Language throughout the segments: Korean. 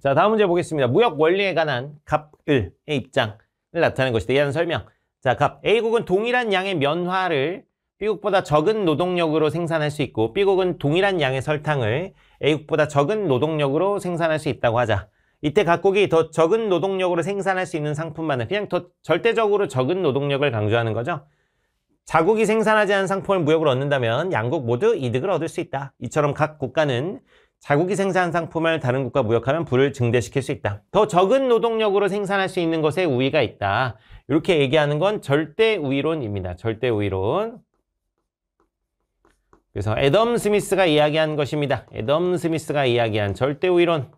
자, 다음 문제 보겠습니다. 무역 원리에 관한 갑을의 입장을 나타내는 것이다. 이하는 설명. 자, 갑. A국은 동일한 양의 면화를 B국보다 적은 노동력으로 생산할 수 있고 B국은 동일한 양의 설탕을 A국보다 적은 노동력으로 생산할 수 있다고 하자. 이때 각국이 더 적은 노동력으로 생산할 수 있는 상품만은 그냥 더 절대적으로 적은 노동력을 강조하는 거죠. 자국이 생산하지 않은 상품을 무역으로 얻는다면 양국 모두 이득을 얻을 수 있다. 이처럼 각 국가는 자국이 생산한 상품을 다른 국가 무역하면 부를 증대시킬 수 있다. 더 적은 노동력으로 생산할 수 있는 것에 우위가 있다. 이렇게 얘기하는 건 절대우위론입니다. 절대우위론. 그래서 애덤 스미스가 이야기한 것입니다. 애덤 스미스가 이야기한 절대우위론.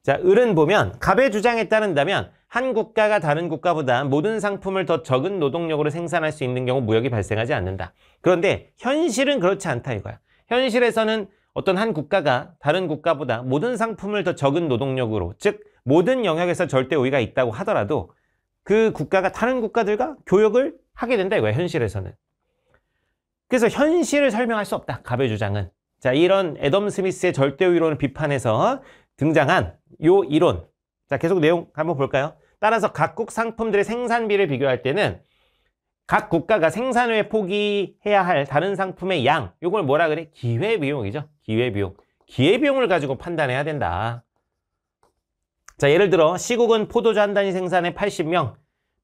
자, 을은 보면 갑의 주장에 따른다면 한 국가가 다른 국가보다 모든 상품을 더 적은 노동력으로 생산할 수 있는 경우 무역이 발생하지 않는다. 그런데 현실은 그렇지 않다 이거야. 현실에서는 어떤 한 국가가 다른 국가보다 모든 상품을 더 적은 노동력으로, 즉 모든 영역에서 절대 우위가 있다고 하더라도 그 국가가 다른 국가들과 교역을 하게 된다 이거야, 현실에서는. 그래서 현실을 설명할 수 없다, 갑의 주장은. 자, 이런 애덤 스미스의 절대 우위론을 비판해서 등장한 요 이론. 자, 계속 내용 한번 볼까요? 따라서 각국 상품들의 생산비를 비교할 때는 각 국가가 생산 후에 포기해야 할 다른 상품의 양, 요걸 뭐라 그래? 기회비용이죠. 기회비용. 기회비용을 가지고 판단해야 된다. 자, 예를 들어 C국은 포도주 한 단위 생산에 80명,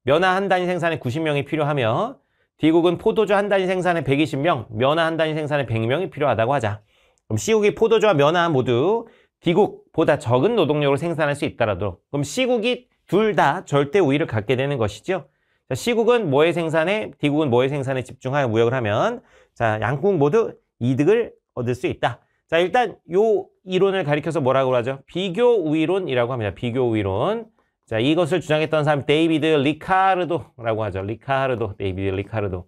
면화 한 단위 생산에 90명이 필요하며 D국은 포도주 한 단위 생산에 120명, 면화 한 단위 생산에 100명이 필요하다고 하자. 그럼 C국이 포도주와 면화 모두 D국보다 적은 노동력으로 생산할 수 있더라도 그럼 C국이 둘 다 절대 우위를 갖게 되는 것이죠. 자, C국은 뭐의 생산에, D국은 뭐의 생산에 집중하여 무역을 하면 자, 양국 모두 이득을 얻을 수 있다. 자, 일단 요 이론을 가리켜서 뭐라고 하죠? 비교 우위론이라고 합니다. 비교 우위론. 자, 이것을 주장했던 사람이 데이비드 리카르도라고 하죠. 데이비드 리카르도.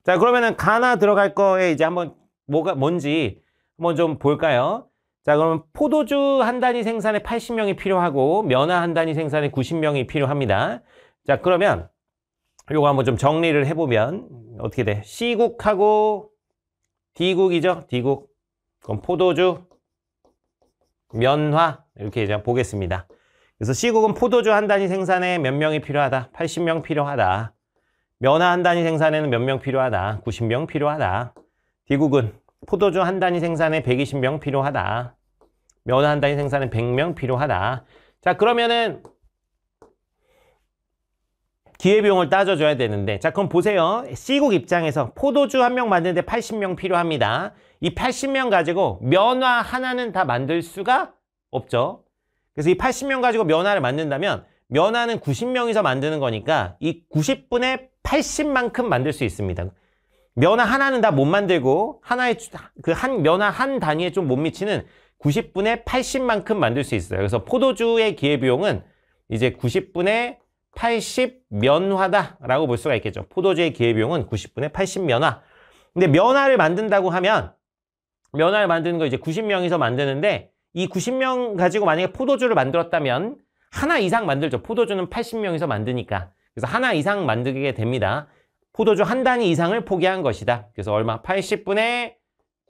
자, 그러면은 가나 들어갈 거에 이제 한번 뭔지 한번 좀 볼까요? 자, 그러면 포도주 한 단위 생산에 80명이 필요하고 면화 한 단위 생산에 90명이 필요합니다. 자, 그러면 요거 한번 좀 정리를 해보면 어떻게 돼? C국하고 D국이죠. D국. 그럼 포도주, 면화 이렇게 이제 보겠습니다. 그래서 C국은 포도주 한 단위 생산에 몇 명이 필요하다? 80명 필요하다. 면화 한 단위 생산에는 몇 명 필요하다? 90명 필요하다. D국은 포도주 한 단위 생산에 120명 필요하다. 면화 한 단위 생산에 100명 필요하다. 자, 그러면은 기회비용을 따져줘야 되는데, 자, 그럼 보세요. C국 입장에서 포도주 한 명 만드는데 80명 필요합니다. 이 80명 가지고 면화 하나는 다 만들 수가 없죠. 그래서 이 80명 가지고 면화를 만든다면 면화는 90명이서 만드는 거니까 이 90분의 80만큼 만들 수 있습니다. 면화 하나는 다 못 만들고 하나의 면화 한 단위에 좀 못 미치는 90분의 80만큼 만들 수 있어요. 그래서 포도주의 기회비용은 이제 90분의 80 면화다라고 볼 수가 있겠죠. 포도주의 기회비용은 90분의 80 면화. 근데 면화를 만든다고 하면 면화를 만드는 거 이제 90명이서 만드는데 이 90명 가지고 만약에 포도주를 만들었다면 하나 이상 만들죠. 포도주는 80명이서 만드니까. 그래서 하나 이상 만들게 됩니다. 포도주 한 단위 이상을 포기한 것이다. 그래서 얼마? 80분의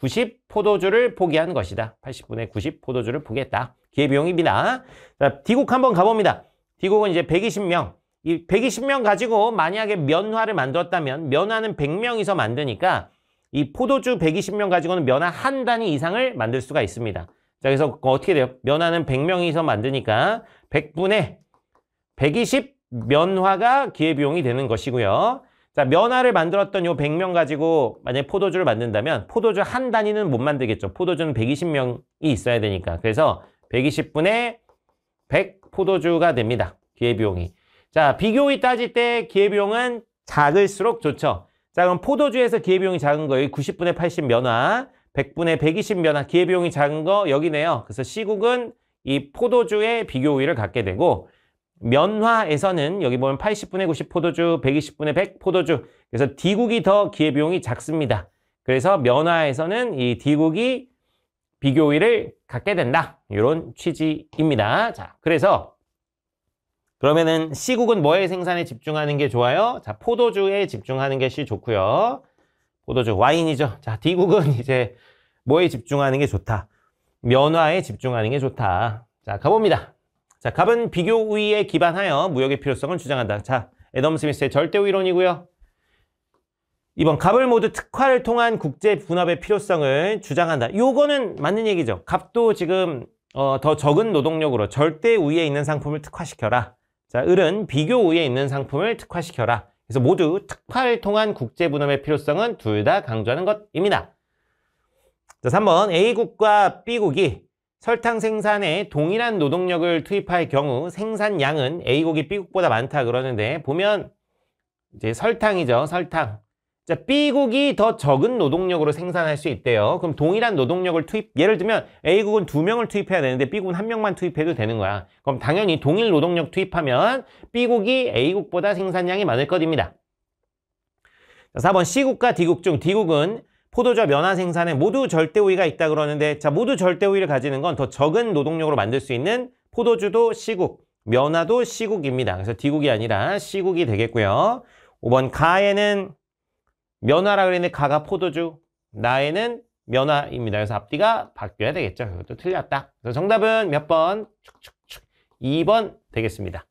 90 포도주를 포기한 것이다. 80분의 90 포도주를 포기했다. 기회비용입니다. 자, D국 한번 가봅니다. D국은 이제 120명. 이 120명 가지고 만약에 면화를 만들었다면 면화는 100명이서 만드니까 이 포도주 120명 가지고는 면화 한 단위 이상을 만들 수가 있습니다. 자, 그래서 어떻게 돼요? 면화는 100명이서 만드니까 100분의 120 면화가 기회비용이 되는 것이고요. 자, 면화를 만들었던 요 100명 가지고 만약에 포도주를 만든다면 포도주 한 단위는 못 만들겠죠. 포도주는 120명이 있어야 되니까. 그래서 120분의 100 포도주가 됩니다. 기회비용이. 자, 비교의 따질 때 기회비용은 작을수록 좋죠. 자, 그럼 포도주에서 기회비용이 작은 거 여기 90분의 80 면화, 100분의 120 면화, 기회비용이 작은 거 여기네요. 그래서 C국은 이 포도주의 비교 우위를 갖게 되고 면화에서는 여기 보면 80분의 90 포도주, 120분의 100 포도주. 그래서 D국이 더 기회비용이 작습니다. 그래서 면화에서는 이 D국이 비교 우위를 갖게 된다. 이런 취지입니다. 자, 그래서 그러면은 C국은 뭐에 생산에 집중하는 게 좋아요? 자, 포도주에 집중하는 것이 좋고요. 포도주, 와인이죠. 자, D국은 이제 뭐에 집중하는 게 좋다? 면화에 집중하는 게 좋다. 자, 가봅니다. 자, 갑은 비교 우위에 기반하여 무역의 필요성을 주장한다. 자, 애덤 스미스의 절대 우위론이고요. 2번, 갑을 모두 특화를 통한 국제 분업의 필요성을 주장한다. 요거는 맞는 얘기죠. 갑도 지금 더 적은 노동력으로 절대 우위에 있는 상품을 특화시켜라. 자, 을은 비교 우위에 있는 상품을 특화시켜라. 그래서 모두 특화를 통한 국제 분업의 필요성은 둘 다 강조하는 것입니다. 자, 3번, A국과 B국이 설탕 생산에 동일한 노동력을 투입할 경우 생산량은 A국이 B국보다 많다 그러는데, 보면 이제 설탕이죠. 설탕. 자, B국이 더 적은 노동력으로 생산할 수 있대요. 그럼 동일한 노동력을 예를 들면 A국은 2명을 투입해야 되는데 B국은 1명만 투입해도 되는 거야. 그럼 당연히 동일 노동력 투입하면 B국이 A국보다 생산량이 많을 것입니다. 자, 4번, C국과 D국 중 D국은 포도주와 면화 생산에 모두 절대 우위가 있다 그러는데, 자, 모두 절대 우위를 가지는 건 더 적은 노동력으로 만들 수 있는 포도주도 C국, 면화도 C국입니다. 그래서 D국이 아니라 C국이 되겠고요. 5번, 가에는 면화라 그랬는데 가가 포도주, 나에는 면화입니다. 그래서 앞뒤가 바뀌어야 되겠죠. 이것도 틀렸다. 그래서 정답은 몇 번? 축축축 2번 되겠습니다.